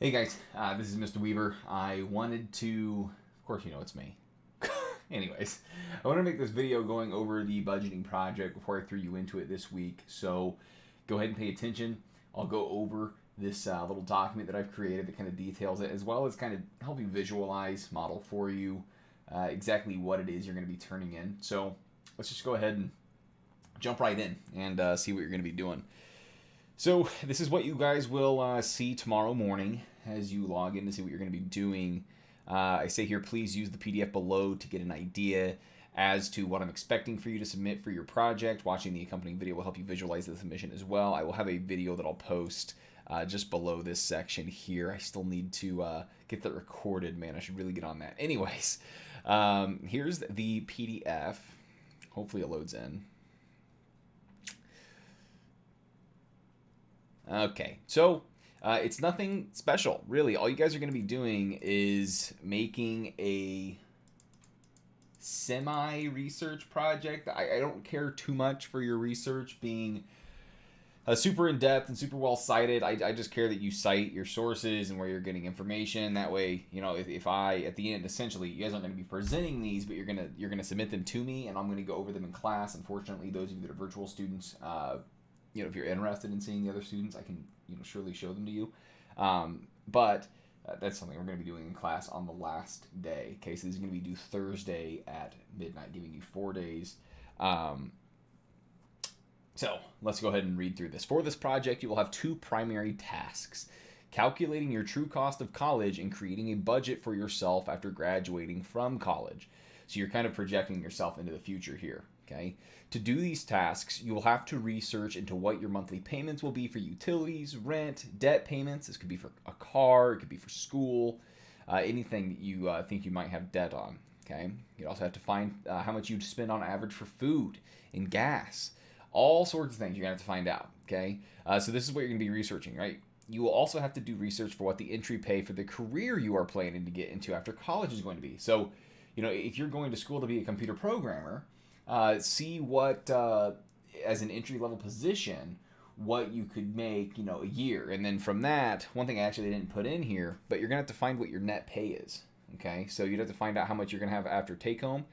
Hey guys, this is Mr. Weaver. I wanted to, of course, you know it's me. Anyways, I want to make this video going over the budgeting project before I threw you into it this week. So go ahead and pay attention. I'll go over this little document that I've created that kind of details it, as well as kind of help you visualize, model for you exactly what it is you're going to be turning in. So let's just go ahead and jump right in and see what you're going to be doing. So this is what you guys will see tomorrow morning as you log in to see what you're going to be doing. I say here, please use the PDF below to get an idea as to what I'm expecting for you to submit for your project. Watching the accompanying video will help you visualize the submission as well. I will have a video that I'll post just below this section here. I still need to get that recorded, man. I should really get on that. Anyways, here's the PDF. Hopefully it loads in. Okay, so it's nothing special, really. All you guys are going to be doing is making a semi-research project. I don't care too much for your research being super in-depth and super well-cited. I just care that you cite your sources and where you're getting information. That way, you know, if I, at the end, essentially, you guys aren't going to be presenting these, but you're gonna submit them to me, and I'm going to go over them in class. Unfortunately, those of you that are virtual students, you know, if you're interested in seeing the other students, I can, you know, surely show them to you. But that's something we're going to be doing in class on the last day. Okay, so this is going to be due Thursday at midnight, giving you 4 days. So let's go ahead and read through this. For this project, you will have two primary tasks: calculating your true cost of college and creating a budget for yourself after graduating from college. So you're kind of projecting yourself into the future here. Okay. To do these tasks, you will have to research into what your monthly payments will be for utilities, rent, debt payments. This could be for a car, it could be for school, anything that you think you might have debt on. Okay. You also have to find how much you'd spend on average for food and gas. All sorts of things you're going to have to find out. Okay. So this is what you're going to be researching, right? You will also have to do research for what the entry pay for the career you are planning to get into after college is going to be. So, you know, if you're going to school to be a computer programmer, see what as an entry level position what you could make, you know, a year, and then from that, one thing I actually didn't put in here, but you're gonna have to find what your net pay is. Okay, so you'd have to find out how much you're gonna have after take home.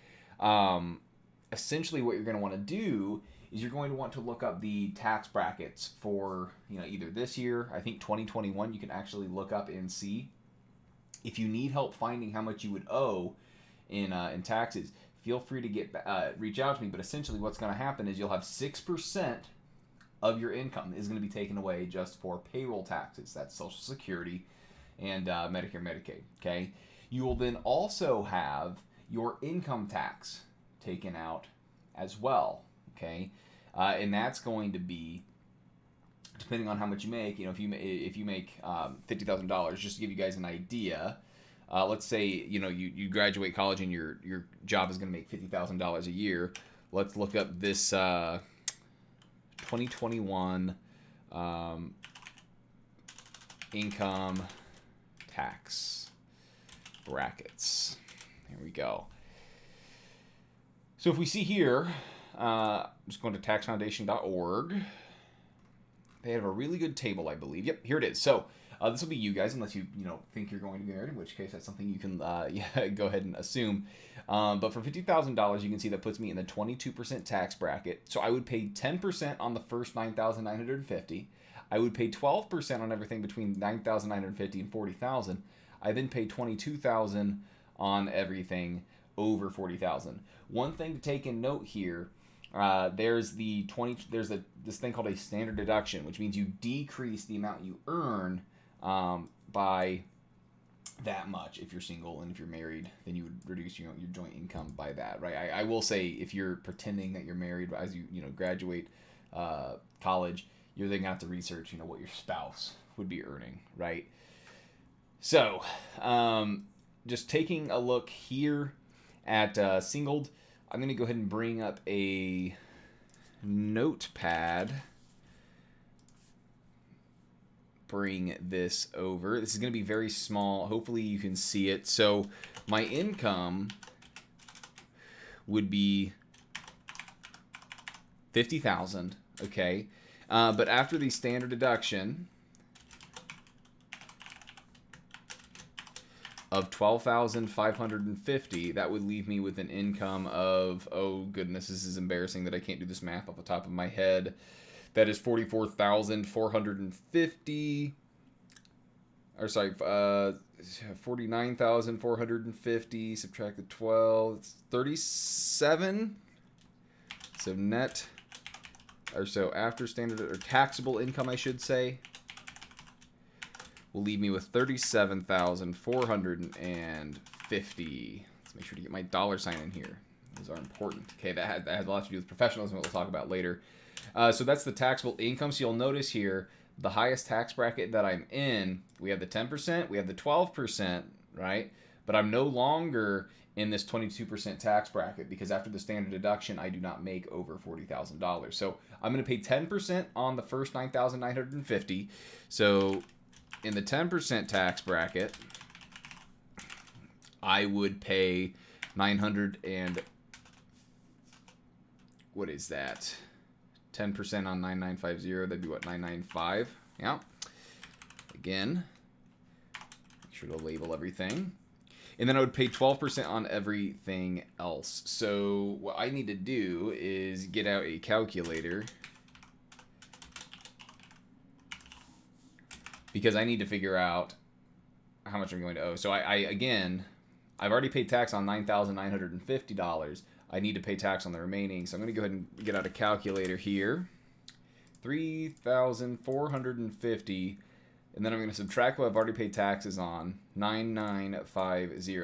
Essentially, what you're gonna want to do is you're going to want to look up the tax brackets for, you know, either this year, I think 2021, you can actually look up and see. If you need help finding how much you would owe in taxes, feel free to reach out to me. But essentially, what's going to happen is you'll have 6% of your income is going to be taken away just for payroll taxes. That's Social Security and Medicare, Medicaid. Okay. You will then also have your income tax taken out as well. Okay. And that's going to be, depending on how much you make. You know, if you make $50,000, just to give you guys an idea. Let's say, you know, you graduate college and your job is going to make $50,000 a year. Let's look up this 2021 income tax brackets. There we go. So if we see here, I'm just going to taxfoundation.org. They have a really good table, I believe. Yep, here it is. So this will be you guys, unless you think you're going to be married, in which case that's something you can yeah, go ahead and assume. But for $50,000, you can see that puts me in the 22% tax bracket. So I would pay 10% on the first $9,950. I would pay 12% on everything between $9,950 and $40,000. I then pay $22,000 on everything over $40,000. One thing to take in note here. There's this thing called a standard deduction, which means you decrease the amount you earn by that much. If you're single, and if you're married, then you would reduce your joint income by that, right? I will say, if you're pretending that you're married as you graduate college, you're then gonna have to research what your spouse would be earning, right? So just taking a look here at singled, I'm going to go ahead and bring up a notepad. Bring this over. This is going to be very small. Hopefully you can see it. So my income would be $50,000, okay? But after the standard deduction, of 12,550, that would leave me with an income of, oh goodness, this is embarrassing that I can't do this math off the top of my head. That is 44,450. Or sorry, 49,450. Subtract the 12. It's 37. So net, or so after standard or taxable income, I should say, will leave me with 37,450. Let's make sure to get my dollar sign in here. Those are important. Okay, that has a lot to do with professionalism, what we'll talk about later. So that's the taxable income. So you'll notice here, the highest tax bracket that I'm in, we have the 10%, we have the 12%, right? But I'm no longer in this 22% tax bracket because after the standard deduction, I do not make over $40,000. So I'm going to pay 10% on the first $9,950. So in the 10% tax bracket, I would pay 900 and what is that? 10% on 9950, that'd be what, 995? Yeah. Again, make sure to label everything. And then I would pay 12% on everything else. So what I need to do is get out a calculator because I need to figure out how much I'm going to owe. So I've already paid tax on $9,950. I need to pay tax on the remaining. So I'm going to go ahead and get out a calculator here. 3,450. And then I'm going to subtract what I've already paid taxes on, 9,950.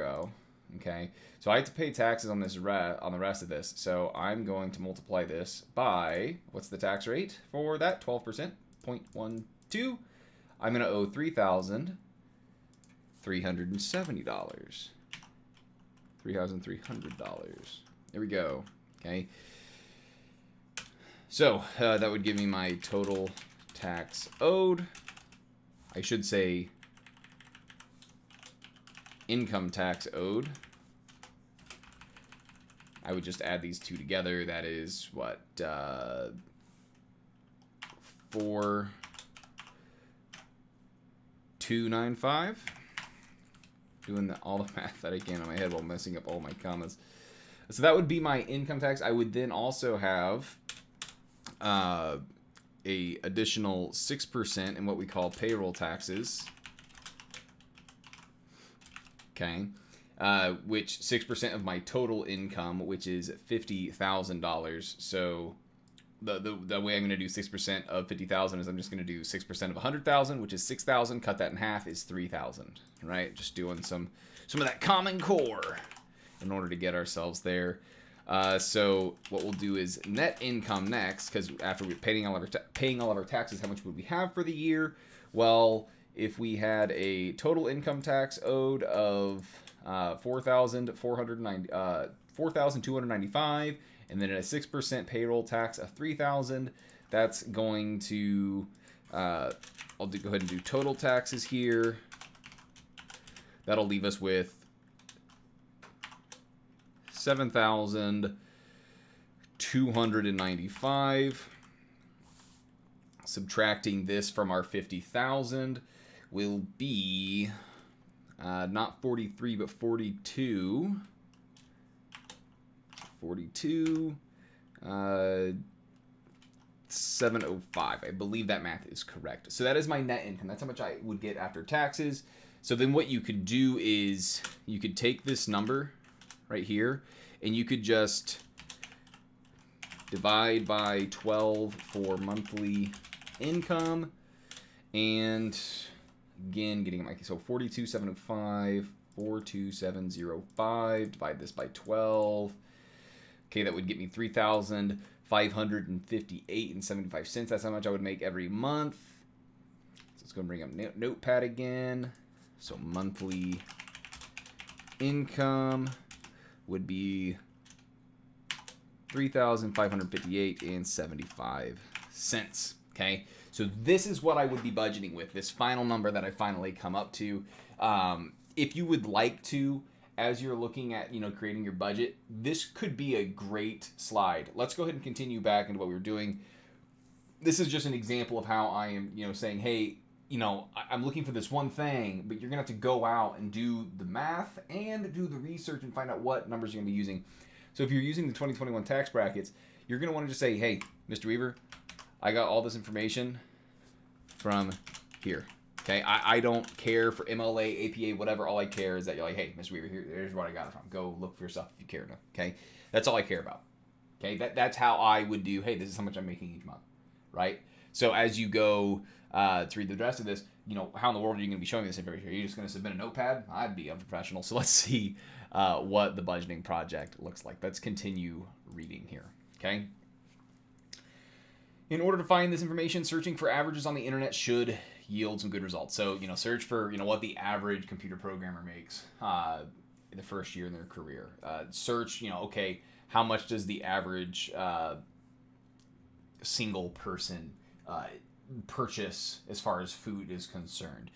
Okay, so I have to pay taxes on this on the rest of this. So I'm going to multiply this by, what's the tax rate for that? 12%, 0.12. I'm going to owe $3,370. $3,300. There we go. Okay. So that would give me my total tax owed. I should say income tax owed. I would just add these two together. That is what, 4,295. Doing all the math that I can in my head while messing up all my commas. So that would be my income tax. I would then also have a additional 6% in what we call payroll taxes. Okay, which 6% of my total income, which is $50,000. So the way I'm going to do 6% of 50,000 is I'm just going to do 6% of 100,000, which is 6,000. Cut that in half is 3,000. Right, just doing some of that Common Core in order to get ourselves there. So what we'll do is net income next, because after we're paying all of our taxes, how much would we have for the year? Well, if we had a total income tax owed of $4,295, and then a 6% payroll tax of $3,000, that's going to I'll go ahead and do total taxes here. That'll leave us with $7,295. Subtracting this from our 50,000 will be not 43 but 42. 705. I believe that math is correct. So that is my net income. That's how much I would get after taxes. So then what you could do is you could take this number right here and you could just divide by 12 for monthly income. And again, getting my, so 42,705, 42705, divide this by 12. Okay, that would get me $3,558.75. That's how much I would make every month. So let's go and bring up Notepad again. So monthly income would be $3,558.75. Okay, so this is what I would be budgeting with, this final number that I finally come up to. If you would like to, as you're looking at, creating your budget, this could be a great slide. Let's go ahead and continue back into what we were doing. This is just an example of how I am, saying, hey, you know, I'm looking for this one thing, but you're going to have to go out and do the math and do the research and find out what numbers you're going to be using. So if you're using the 2021 tax brackets, you're going to want to just say, hey, Mr. Weaver, I got all this information from here. Okay, I don't care for MLA, APA, whatever. All I care is that you're like, hey, Mr. Weaver, here's where I got it from. Go look for yourself if you care enough. Okay, that's all I care about. Okay, that's how I would do. Hey, this is how much I'm making each month, right? So as you go to read the rest of this, you know, how in the world are you going to be showing this information? Are you just going to submit a notepad? I'd be unprofessional. So let's see what the budgeting project looks like. Let's continue reading here. Okay. In order to find this information, searching for averages on the internet should yield some good results. So, you know, search for, you know, what the average computer programmer makes in the first year in their career. Search, you know, okay, how much does the average single person purchase as far as food is concerned?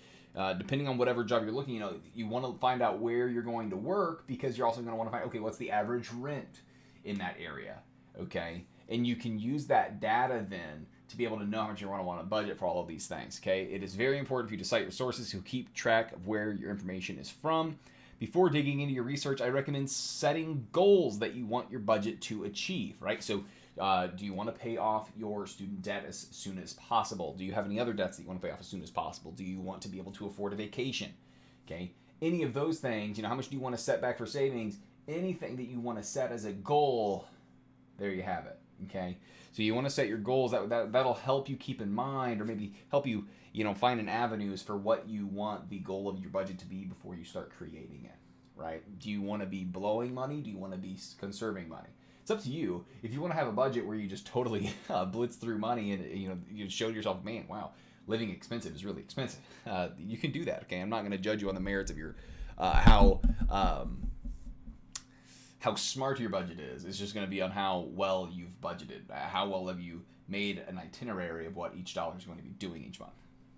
Depending on whatever job you're looking, you know, you want to find out where you're going to work, because you're also going to want to find, okay, what's the average rent in that area, okay? And you can use that data then to be able to know how much you want to budget for all of these things, okay? It is very important for you to cite your sources to keep track of where your information is from. Before digging into your research, I recommend setting goals that you want your budget to achieve, right? So do you want to pay off your student debt as soon as possible? Do you have any other debts that you want to pay off as soon as possible? Do you want to be able to afford a vacation? Okay, any of those things, you know, how much do you want to set back for savings? Anything that you want to set as a goal, there you have it. Okay, so you want to set your goals that'll help you keep in mind, or maybe help you, you know, find an avenues for what you want the goal of your budget to be before you start creating it, right? Do you want to be blowing money? Do you want to be conserving money? It's up to you. If you want to have a budget where you just totally blitz through money and, you know, you show yourself, man, wow, living expensive is really expensive. You can do that. Okay, I'm not going to judge you on the merits of your how smart your budget is. It's just going to be on how well you've budgeted. How well have you made an itinerary of what each dollar is going to be doing each month.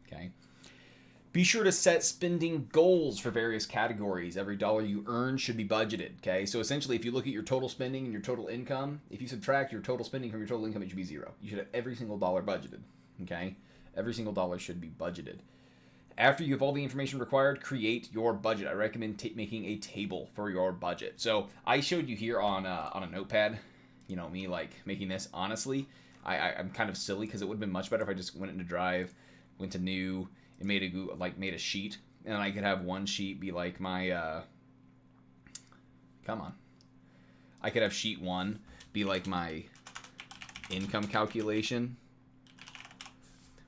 Okay. Be sure to set spending goals for various categories. Every dollar you earn should be budgeted. Okay. So essentially, if you look at your total spending and your total income, if you subtract your total spending from your total income, it should be zero. You should have every single dollar budgeted. Okay. Every single dollar should be budgeted. After you have all the information required, create your budget. I recommend making a table for your budget. So I showed you here on a notepad, you know, me like making this. Honestly, I'm kind of silly because it would have been much better if I just went into Drive, went to New, and made a sheet, and I could have one sheet be like my I could have sheet 1 be like my income calculation,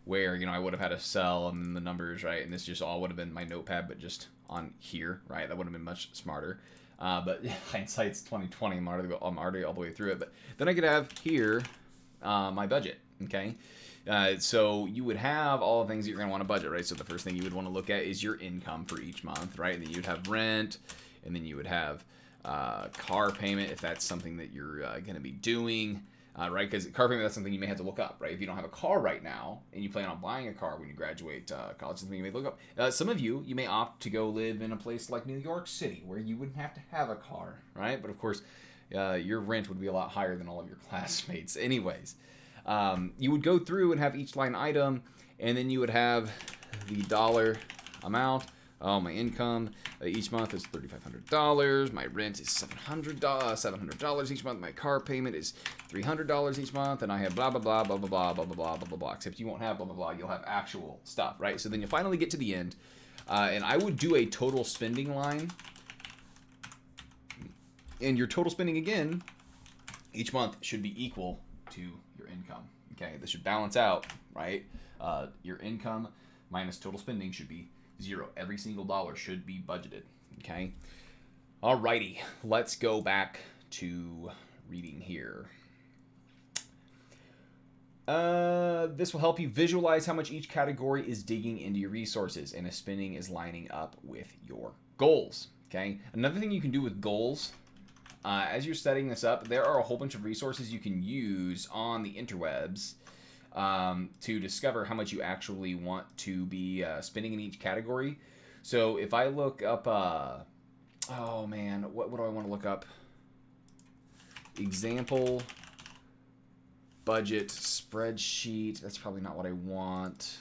where, you know, I would have had a cell and then the numbers, right? And this just all would have been my notepad, but just on here, right? That would have been much smarter. But hindsight's 2020. I'm already all the way through it. But then I could have here my budget, okay? So you would have all the things that you're going to want to budget, right? So the first thing you would want to look at is your income for each month, right? And then you'd have rent, and then you would have car payment if that's something that you're going to be doing. Right, because car payment, that's something you may have to look up, right? If you don't have a car right now and you plan on buying a car when you graduate college, something you may look up. Some of you may opt to go live in a place like New York City where you wouldn't have to have a car, right? But of course, your rent would be a lot higher than all of your classmates anyways. You would go through and have each line item, and then you would have the dollar amount. Oh, my income each month is $3,500. My rent is $700 each month. My car payment is $300 each month, and I have blah blah blah blah blah blah blah blah blah blah blah. Except you won't have blah blah blah. You'll have actual stuff, right? So then you finally get to the end, and I would do a total spending line, and your total spending again each month should be equal to your income. Okay, this should balance out, right? Your income minus total spending should be zero. Every single dollar should be budgeted. Okay. Alrighty. Let's go back to reading here. This will help you visualize how much each category is digging into your resources and if spending is lining up with your goals. Okay. Another thing you can do with goals, as you're setting this up, there are a whole bunch of resources you can use on the interwebs to discover how much you actually want to be spending in each category. So if I look up, oh man, what do I want to look up? Example budget spreadsheet. That's probably not what I want.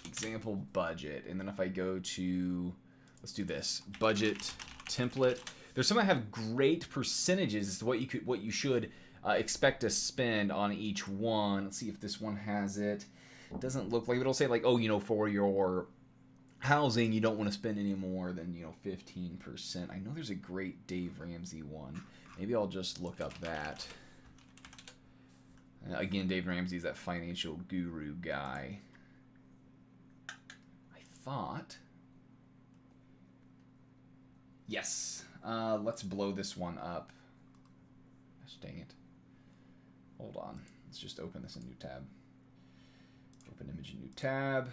example budget, and then if I go to, let's do this, budget template, there's some that have great percentages as to what you should expect to spend on each one. Let's see if this one has it. It doesn't look like, it'll say like, oh, for your housing, you don't want to spend any more than 15%. I know there's a great Dave Ramsey one. Maybe I'll just look up that. Again, Dave Ramsey's that financial guru guy. I thought. Yes. Let's blow this one up. Gosh dang it. Hold on. Let's just open this in a new tab. Open image in new tab.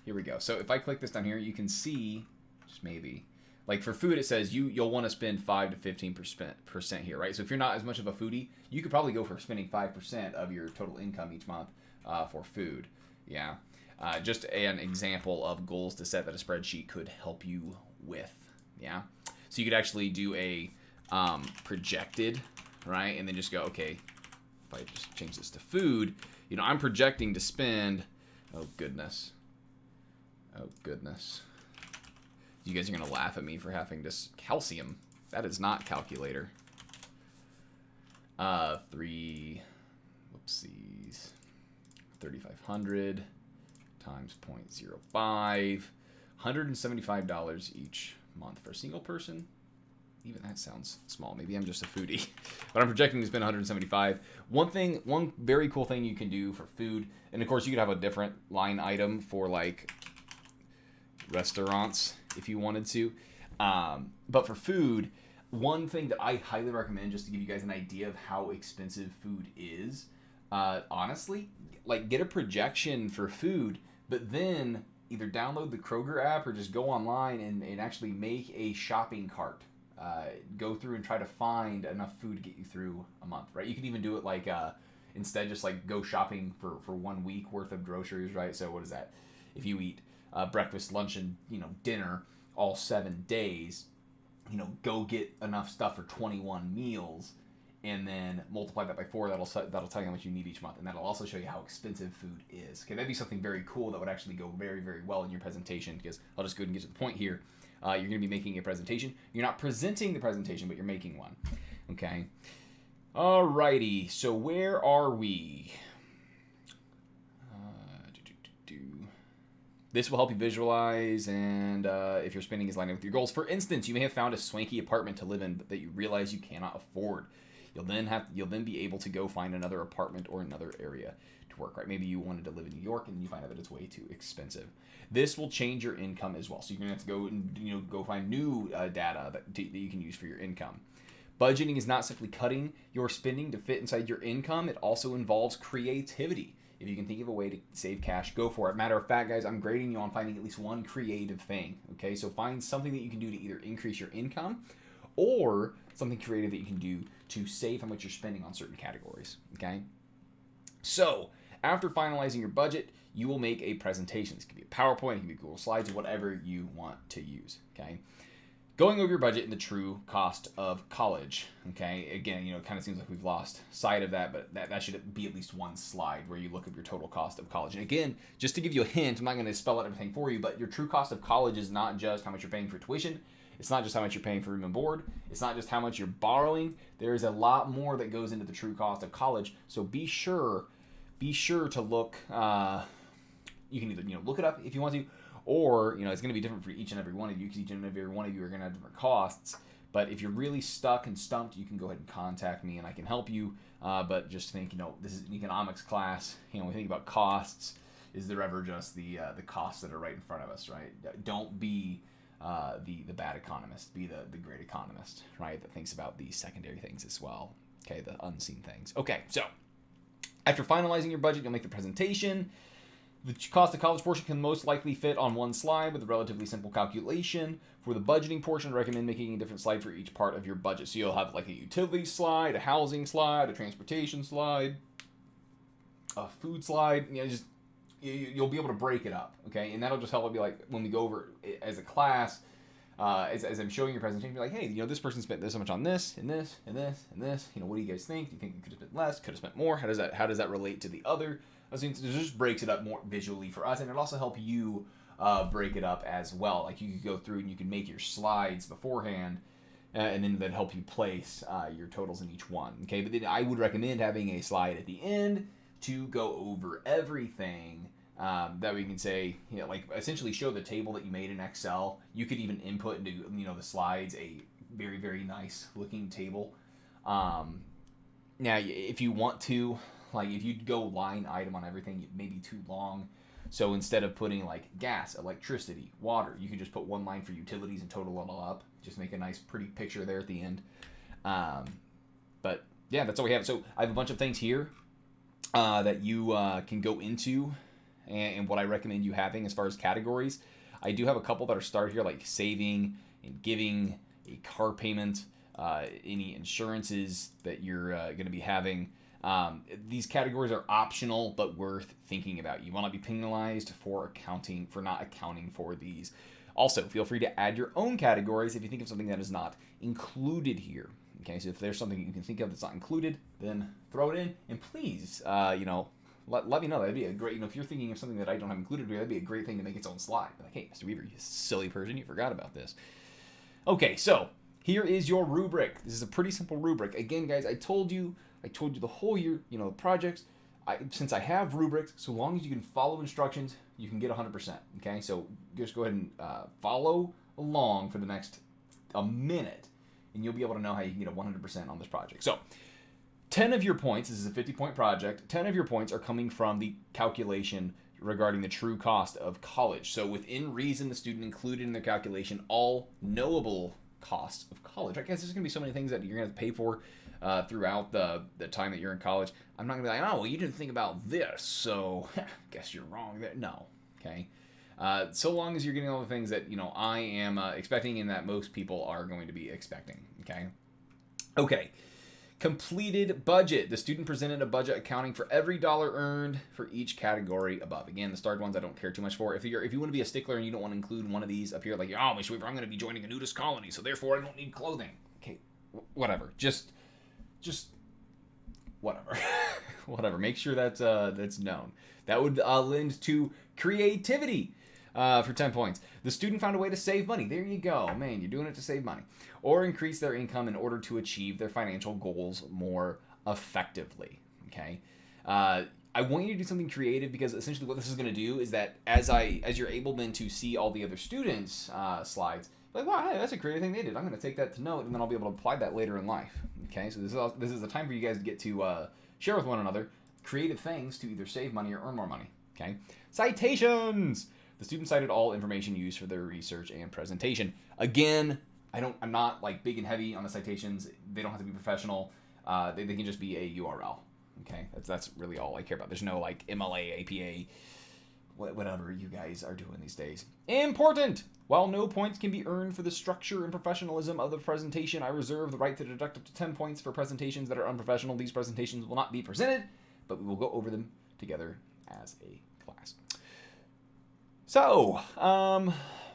Here we go. So if I click this down here, you can see, just maybe, like for food, it says you'll want to spend 5 to 15% here, right? So if you're not as much of a foodie, you could probably go for spending 5% of your total income each month for food. Yeah. Just an example of goals to set that a spreadsheet could help you with. Yeah. So you could actually do a projected, right? And then just go, okay, if I just change this to food, I'm projecting to spend, oh goodness. You guys are going to laugh at me for having this calcium. That is not calculator. 3,500 times 0.05. $175 each month for a single person. Even that sounds small. Maybe I'm just a foodie. But I'm projecting to spend $175. One very cool thing you can do for food, and of course you could have a different line item for like restaurants if you wanted to. But for food, one thing that I highly recommend, just to give you guys an idea of how expensive food is, honestly, like get a projection for food, but then either download the Kroger app or just go online and actually make a shopping cart. Go through and try to find enough food to get you through a month, right? You can even do it like instead just like go shopping for 1 week worth of groceries, right? So what is that? If you eat breakfast, lunch, and dinner all 7 days, go get enough stuff for 21 meals, and then multiply that by 4. That'll tell you how much you need each month, and that'll also show you how expensive food is. Okay, that'd be something very cool that would actually go very, very well in your presentation. Because I'll just go ahead and get to the point here. You're going to be making a presentation. You're not presenting the presentation, but you're making one. Okay. Alrighty. So where are we? This will help you visualize, and if your spending is lining up with your goals. For instance, you may have found a swanky apartment to live in that you realize you cannot afford. You'll then be able to go find another apartment or another area to work. Right? Maybe you wanted to live in New York and you find out that it's way too expensive. This will change your income as well. So you're gonna have to go and go find new data that you can use for your income. Budgeting is not simply cutting your spending to fit inside your income. It also involves creativity. If you can think of a way to save cash, go for it. Matter of fact, guys, I'm grading you on finding at least one creative thing. Okay, so find something that you can do to either increase your income or something creative that you can do to save how much you're spending on certain categories. Okay, so after finalizing your budget, you will make a presentation. This could be a PowerPoint, it can be Google Slides, or whatever you want to use. Okay. Going over your budget and the true cost of college. Okay, again, it kind of seems like we've lost sight of that, but that should be at least one slide where you look at your total cost of college. And again, just to give you a hint, I'm not going to spell out everything for you, but your true cost of college is not just how much you're paying for tuition. It's not just how much you're paying for room and board. It's not just how much you're borrowing. There is a lot more that goes into the true cost of college. So be sure to look. You can either look it up if you want to, or it's going to be different for each and every one of you, because each and every one of you are going to have different costs. But if you're really stuck and stumped, you can go ahead and contact me and I can help you. But just think, this is an economics class. When we think about costs, is there ever just the costs that are right in front of us, right? Don't be the bad economist. Be the great economist, right? That thinks about the secondary things as well. Okay, the unseen things. Okay, so after finalizing your budget, you'll make the presentation. The cost of college portion can most likely fit on one slide with a relatively simple calculation. For the budgeting portion, I recommend making a different slide for each part of your budget. So you'll have like a utility slide, a housing slide, a transportation slide, a food slide. You'll be able to break it up, okay? And that'll just help. It'll be like when we go over it as a class, as I'm showing your presentation, be like, hey, this person spent this much on this and this and this and this. What do you guys think? Do you think you could have spent less? Could have spent more? How does that relate to the other it just breaks it up more visually for us, and it also helps you break it up as well. Like you could go through and you can make your slides beforehand, and then that help you place your totals in each one. Okay, but then I would recommend having a slide at the end to go over everything. That we can say, like essentially show the table that you made in Excel. You could even input into the slides a very, very nice looking table. Now, if you want to, like if you go line item on everything, it may be too long. So instead of putting like gas, electricity, water, you could just put one line for utilities and total it all up. Just make a nice, pretty picture there at the end. But yeah, that's all we have. So I have a bunch of things here that you can go into, and what I recommend you having as far as categories. I do have a couple that are started here, like saving and giving, a car payment, any insurances that you're going to be having. These categories are optional but worth thinking about. You will not be penalized for not accounting for these. Also, feel free to add your own categories if you think of something that is not included here. Okay, so if there's something you can think of that's not included, then throw it in, and please, let me know. That'd be a great, if you're thinking of something that I don't have included here, that'd be a great thing to make its own slide. Like, hey, Mr. Weaver, you silly person, you forgot about this. Okay, so here is your rubric. This is a pretty simple rubric. Again, guys, I told you the whole year, the projects, since I have rubrics, so long as you can follow instructions, you can get 100%. Okay, so just go ahead and follow along for the next a minute, and you'll be able to know how you can get a 100% on this project. So 10 of your points, this is a 50-point project, 10 of your points are coming from the calculation regarding the true cost of college. So within reason, the student included in their calculation all knowable costs of college. I guess there's going to be so many things that you're going to have to pay for throughout the time that you're in college. I'm not going to be like, oh, well, you didn't think about this, so guess you're wrong there. No, okay? So long as you're getting all the things that, I am expecting and that most people are going to be expecting, okay? Okay. Completed budget. The student presented a budget accounting for every dollar earned for each category above. Again, the starred ones I don't care too much for. If you want to be a stickler and you don't want to include one of these up here, like, oh, Mr. Weaver, I'm going to be joining a nudist colony, so therefore I don't need clothing. Okay, whatever. Just whatever. Whatever. Make sure that's known. That would lend to creativity. For 10 points. The student found a way to save money. There you go. Man, you're doing it to save money. Or increase their income in order to achieve their financial goals more effectively. Okay? I want you to do something creative, because essentially what this is going to do is that as you're able then to see all the other students' slides, like, wow, hey, that's a creative thing they did. I'm going to take that to note, and then I'll be able to apply that later in life. Okay? So this is a time for you guys to get to share with one another creative things to either save money or earn more money. Okay? Citations! The student cited all information used for their research and presentation. Again, I'm not like big and heavy on the citations. They don't have to be professional. They can just be a URL. Okay, that's really all I care about. There's no like MLA, APA, whatever you guys are doing these days. Important! While no points can be earned for the structure and professionalism of the presentation, I reserve the right to deduct up to 10 points for presentations that are unprofessional. These presentations will not be presented, but we will go over them together as a class. So,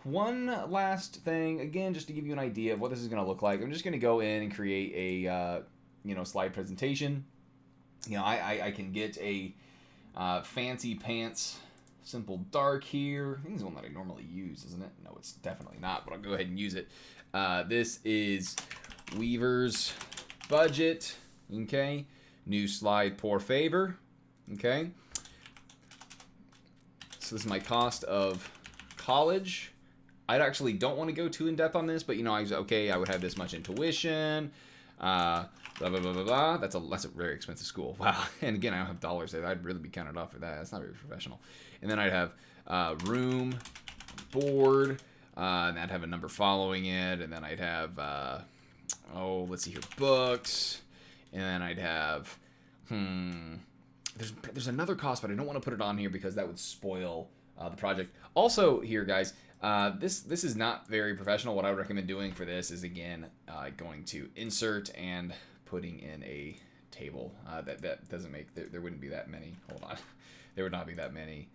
one last thing, again, just to give you an idea of what this is going to look like. I'm just going to go in and create a, slide presentation. I can get a fancy pants, simple dark here. I think this is one that I normally use, isn't it? No, it's definitely not, but I'll go ahead and use it. This is Weaver's budget, okay? New slide, por favor, okay? So this is my cost of college. I actually don't want to go too in depth on this, but I was okay. I would have this much in tuition. Blah blah blah blah blah. That's a very expensive school. Wow. And again, I don't have dollars there. I'd really be counted off for that. That's not very professional. And then I'd have room, board, and I'd have a number following it. And then I'd have let's see here, books. And then I'd have There's another cost, but I don't want to put it on here because that would spoil the project. Also here, guys, this is not very professional. What I would recommend doing for this is, again, going to insert and putting in a table. That doesn't make, there wouldn't be that many. Hold on. There would not be that many.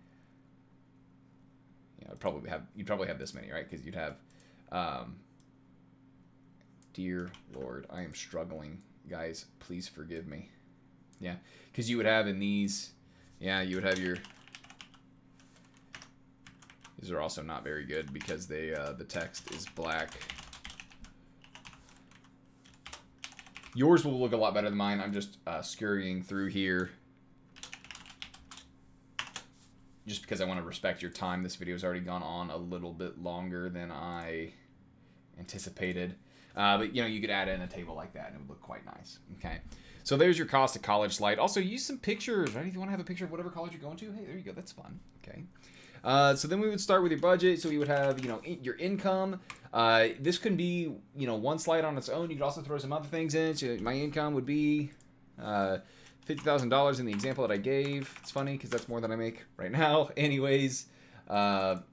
You'd probably have this many, right? Because you'd have, dear Lord, I am struggling. Guys, please forgive me. Yeah, because you would have in these Yeah, you would have your... These are also not very good because they the text is black. Yours will look a lot better than mine. I'm just scurrying through here just because I want to respect your time. This video has already gone on a little bit longer than I anticipated. But, you know, you could add in a table like that and it would look quite nice. Okay. So there's your cost of college slide. Also, use some pictures, right? If you want to have a picture of whatever college you're going to, hey, there you go. That's fun. Okay. So then we would start with your budget. So you would have, you know, your income. This could be, you know, one slide on its own. You could also throw some other things in. So my income would be $50,000 in the example that I gave. It's funny because that's more than I make right now. Anyways, and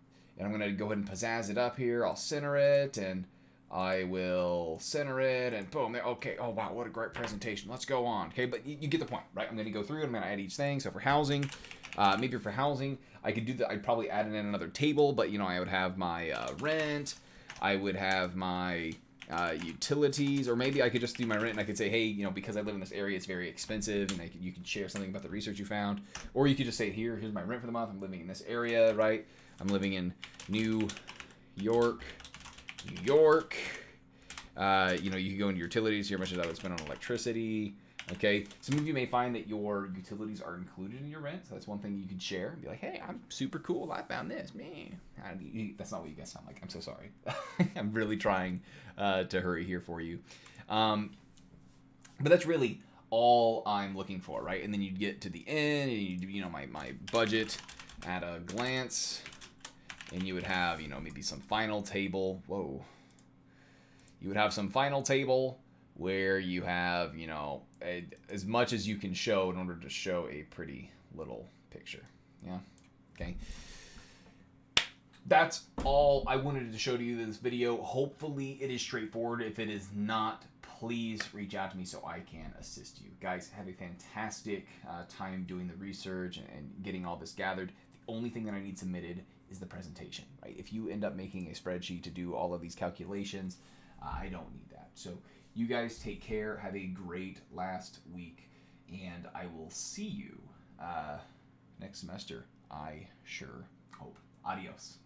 I'm going to go ahead and pizzazz it up here. I'll center it, and I will center it, and boom, there. Okay, oh wow, what a great presentation. Let's go on. Okay, but you get the point, right? I'm going to go through it. I'm going to add each thing. So for housing, maybe for housing, I could do that. I'd probably add in another table, but, you know, I would have my rent. I would have my utilities, or maybe I could just do my rent and I could say, hey, you know, because I live in this area, it's very expensive, and you can share something about the research you found. Or you could just say, here's my rent for the month. I'm living in this area, right? I'm living in New York. You know, you can go into utilities, here, how much I would spend on electricity. Okay, some of you may find that your utilities are included in your rent, so that's one thing you can share. Be like, hey, I'm super cool. I found this. Man, that's not what you guys sound like. I'm so sorry. I'm really trying to hurry here for you. But that's really all I'm looking for, right? And then you get to the end, and you know, my budget at a glance, and you would have, you know, maybe some final table. Whoa. You would have some final table where you have, you know, as much as you can show in order to show a pretty little picture. Yeah. Okay. That's all I wanted to show to you in this video. Hopefully it is straightforward. If it is not, please reach out to me so I can assist you. Guys, have a fantastic time doing the research and getting all this gathered. The only thing that I need submitted is the presentation, right? If you end up making a spreadsheet to do all of these calculations, I don't need that. So you guys take care. Have a great last week, and I will see you next semester. I sure hope. Adios.